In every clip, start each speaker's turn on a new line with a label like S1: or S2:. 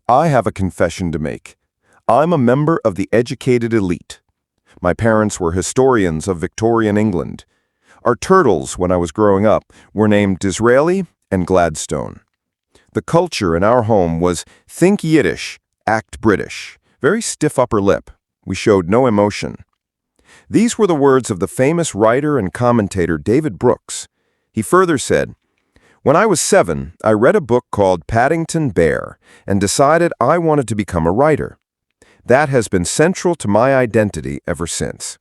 S1: I have a confession to make. I'm a member of the educated elite. My parents were historians of Victorian England. Our turtles, when I was growing up, were named Disraeli and Gladstone. The culture in our home was think Yiddish, act British, very stiff upper lip. We showed no emotion. These were the words of the famous writer and commentator David Brooks. He further said, "When I was 7, I read a book called Paddington Bear and decided I wanted to become a writer. That has been central to my identity ever since.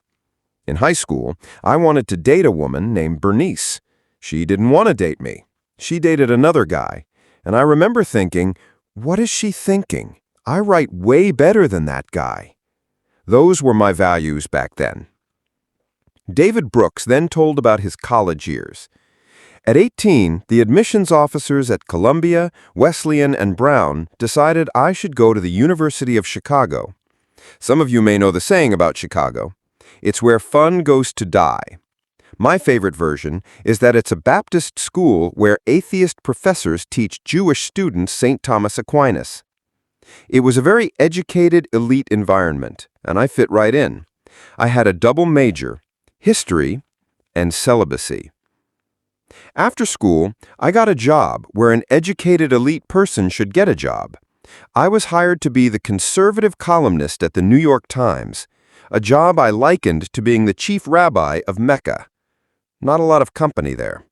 S1: In high school, I wanted to date a woman named Bernice. She didn't want to date me. She dated another guy. And I remember thinking, what is she thinking? I write way better than that guy." Those were my values back then. David Brooks then told about his college years. At 18, the admissions officers at Columbia, Wesleyan, and Brown decided I should go to the University of Chicago. Some of you may know the saying about Chicago. It's where fun goes to die. My favorite version is that it's a Baptist school where atheist professors teach Jewish students St. Thomas Aquinas. It was a very educated, elite environment, and I fit right in. I had a double major, history and celibacy. After school, I got a job where an educated elite person should get a job. I was hired to be the conservative columnist at the New York Times, a job I likened to being the chief rabbi of Mecca. Not a lot of company there.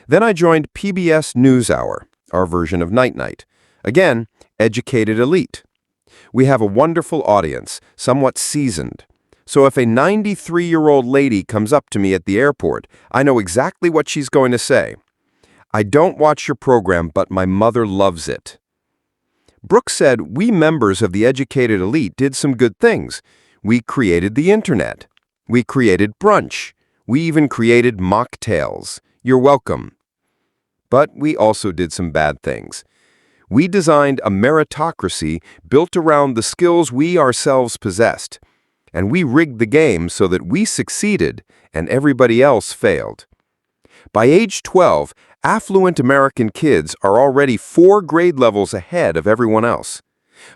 S1: Then I joined PBS NewsHour, our version of Night Night. Again, educated elite. We have a wonderful audience, somewhat seasoned. So if a 93-year-old lady comes up to me at the airport, I know exactly what she's going to say. "I don't watch your program, but my mother loves it." Brooks said we members of the educated elite did some good things. We created the internet. We created brunch. We even created mocktails. You're welcome. But we also did some bad things. We designed a meritocracy built around the skills we ourselves possessed. And we rigged the game so that we succeeded and everybody else failed. By age 12, affluent American kids are already 4 grade levels ahead of everyone else.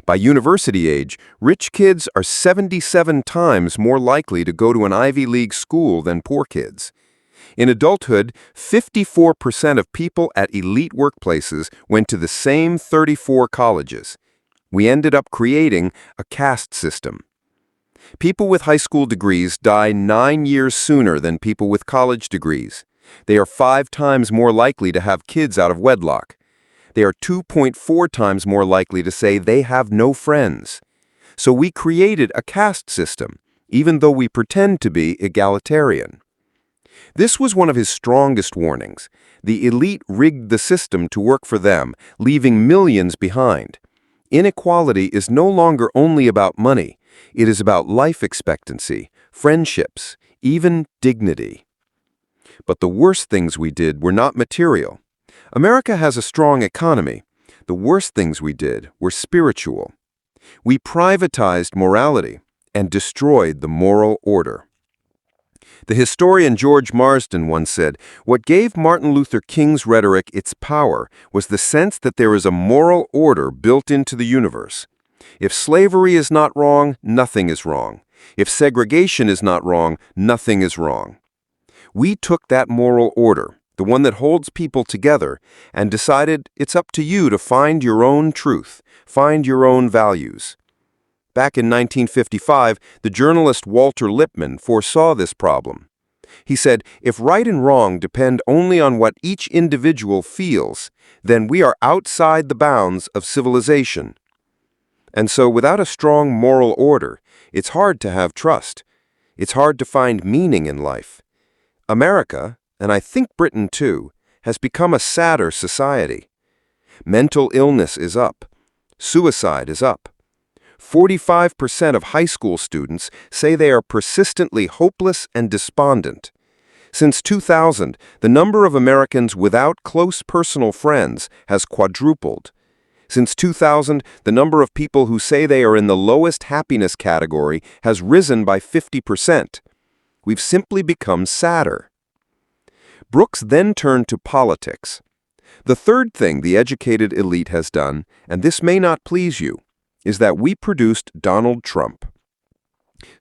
S1: By university age, rich kids are 77 times more likely to go to an Ivy League school than poor kids. In adulthood, 54% of people at elite workplaces went to the same 34 colleges. We ended up creating a caste system. People with high school degrees die 9 years sooner than people with college degrees. They are 5 times more likely to have kids out of wedlock. They are 2.4 times more likely to say they have no friends. So we created a caste system, even though we pretend to be egalitarian. This was one of his strongest warnings. The elite rigged the system to work for them, leaving millions behind. Inequality is no longer only about money. It is about life expectancy, friendships, even dignity. But the worst things we did were not material. America has a strong economy. The worst things we did were spiritual. We privatized morality and destroyed the moral order. The historian George Marsden once said, "What gave Martin Luther King's rhetoric its power was the sense that there is a moral order built into the universe. If slavery is not wrong, nothing is wrong. If segregation is not wrong, nothing is wrong." We took that moral order, the one that holds people together, and decided it's up to you to find your own truth, find your own values. Back in 1955, the journalist Walter Lippmann foresaw this problem. He said, "If right and wrong depend only on what each individual feels, then we are outside the bounds of civilization." And so without a strong moral order, it's hard to have trust. It's hard to find meaning in life. America, and I think Britain too, has become a sadder society. Mental illness is up. Suicide is up. 45% of high school students say they are persistently hopeless and despondent. Since 2000, the number of Americans without close personal friends has quadrupled. Since 2000, the number of people who say they are in the lowest happiness category has risen by 50%. We've simply become sadder. Brooks then turned to politics. The third thing the educated elite has done, and this may not please you, is that we produced Donald Trump.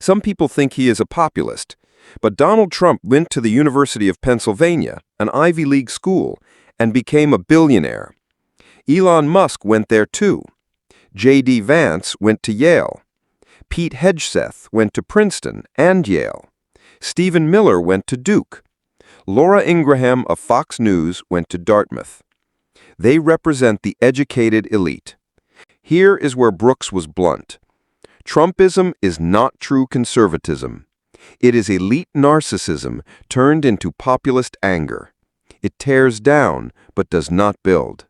S1: Some people think he is a populist, but Donald Trump went to the University of Pennsylvania, an Ivy League school, and became a billionaire. Elon Musk went there too. J.D. Vance went to Yale. Pete Hegseth went to Princeton and Yale. Stephen Miller went to Duke. Laura Ingraham of Fox News went to Dartmouth. They represent the educated elite. Here is where Brooks was blunt. Trumpism is not true conservatism. It is elite narcissism turned into populist anger. It tears down, but does not build.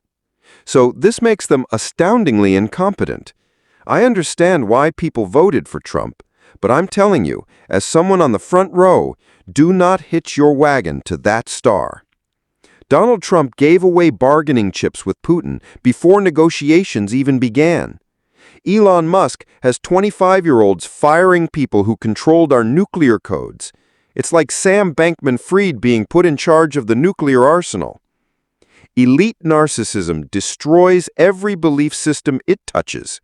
S1: So this makes them astoundingly incompetent. I understand why people voted for Trump, but I'm telling you, as someone on the front row, do not hitch your wagon to that star. Donald Trump gave away bargaining chips with Putin before negotiations even began. Elon Musk has 25-year-olds firing people who controlled our nuclear codes. It's like Sam Bankman-Fried being put in charge of the nuclear arsenal. Elite narcissism destroys every belief system it touches.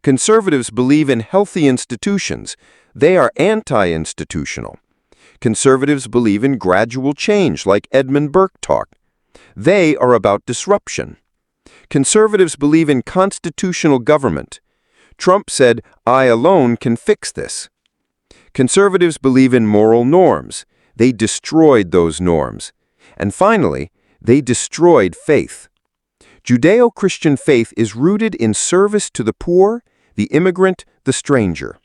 S1: Conservatives believe in healthy institutions. They are anti-institutional. Conservatives believe in gradual change, like Edmund Burke taught. They are about disruption. Conservatives believe in constitutional government. Trump said, "I alone can fix this." Conservatives believe in moral norms. They destroyed those norms. And finally, they destroyed faith. Judeo-Christian faith is rooted in service to the poor, the immigrant, the stranger.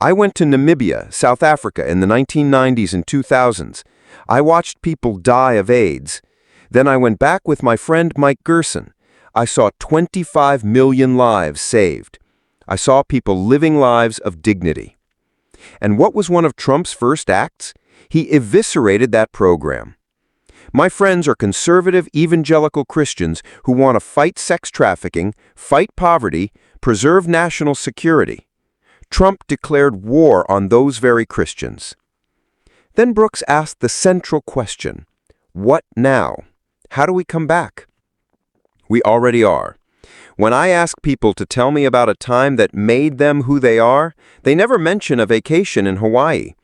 S1: I went to Namibia, South Africa in the 1990s and 2000s. I watched people die of AIDS. Then I went back with my friend Mike Gerson. I saw 25 million lives saved. I saw people living lives of dignity. And what was one of Trump's first acts? He eviscerated that program. My friends are conservative evangelical Christians who want to fight sex trafficking, fight poverty, preserve national security. Trump declared war on those very Christians. Then Brooks asked the central question, what now? How do we come back? We already are. When I ask people to tell me about a time that made them who they are, they never mention a vacation in Hawaii.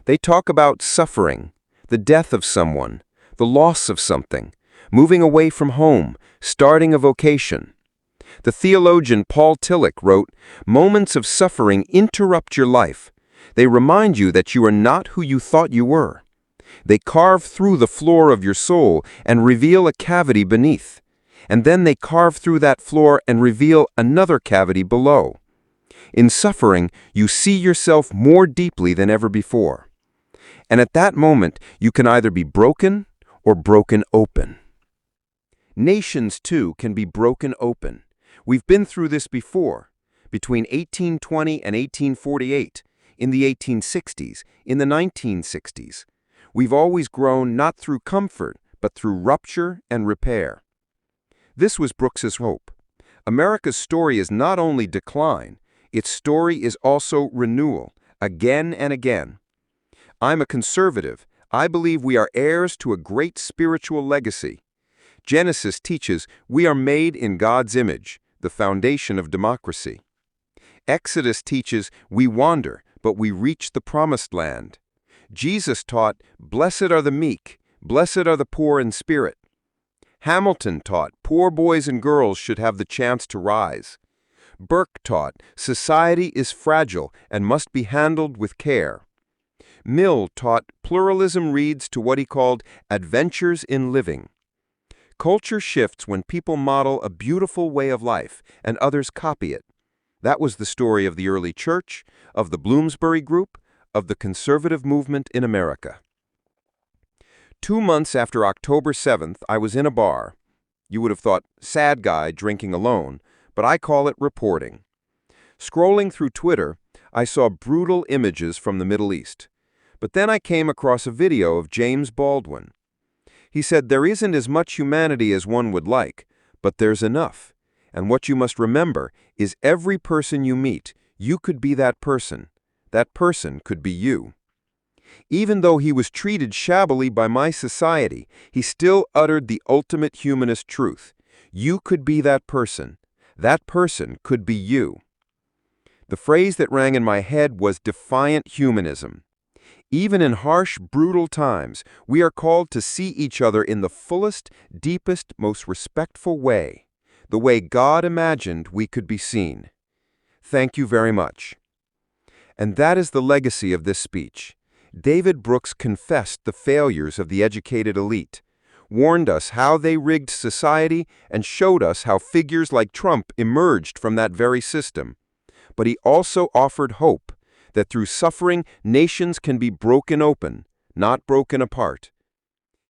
S1: They talk about suffering, the death of someone, the loss of something, moving away from home, starting a vocation. The theologian Paul Tillich wrote, "Moments of suffering interrupt your life. They remind you that you are not who you thought you were. They carve through the floor of your soul and reveal a cavity beneath. And then they carve through that floor and reveal another cavity below. In suffering, you see yourself more deeply than ever before. And at that moment, you can either be broken or broken open." Nations, too, can be broken open. We've been through this before, between 1820 and 1848, in the 1860s, in the 1960s. We've always grown not through comfort, but through rupture and repair. This was Brooks's hope. America's story is not only decline, its story is also renewal, again and again. I'm a conservative. I believe we are heirs to a great spiritual legacy. Genesis teaches we are made in God's image, the foundation of democracy. Exodus teaches we wander, but we reach the promised land. Jesus taught, "Blessed are the meek, blessed are the poor in spirit." Hamilton taught, poor boys and girls should have the chance to rise. Burke taught, society is fragile and must be handled with care. Mill taught, pluralism leads to what he called adventures in living. Culture shifts when people model a beautiful way of life and others copy it. That was the story of the early church, of the Bloomsbury Group, of the conservative movement in America. 2 months after October 7th, I was in a bar. You would have thought, sad guy drinking alone, but I call it reporting. Scrolling through Twitter, I saw brutal images from the Middle East. But then I came across a video of James Baldwin. He said, there isn't as much humanity as one would like, but there's enough. And what you must remember is every person you meet, you could be that person. That person could be you.
S2: Even though he was treated shabbily by my society, he still uttered the ultimate humanist truth. You could be that person. That person could be you. The phrase that rang in my head was defiant humanism. Even in harsh, brutal times, we are called to see each other in the fullest, deepest, most respectful way, the way God imagined we could be seen. Thank you very much. And that is the legacy of this speech. David Brooks confessed the failures of the educated elite, warned us how they rigged society, and showed us how figures like Trump emerged from that very system. But he also offered hope that through suffering, nations can be broken open, not broken apart.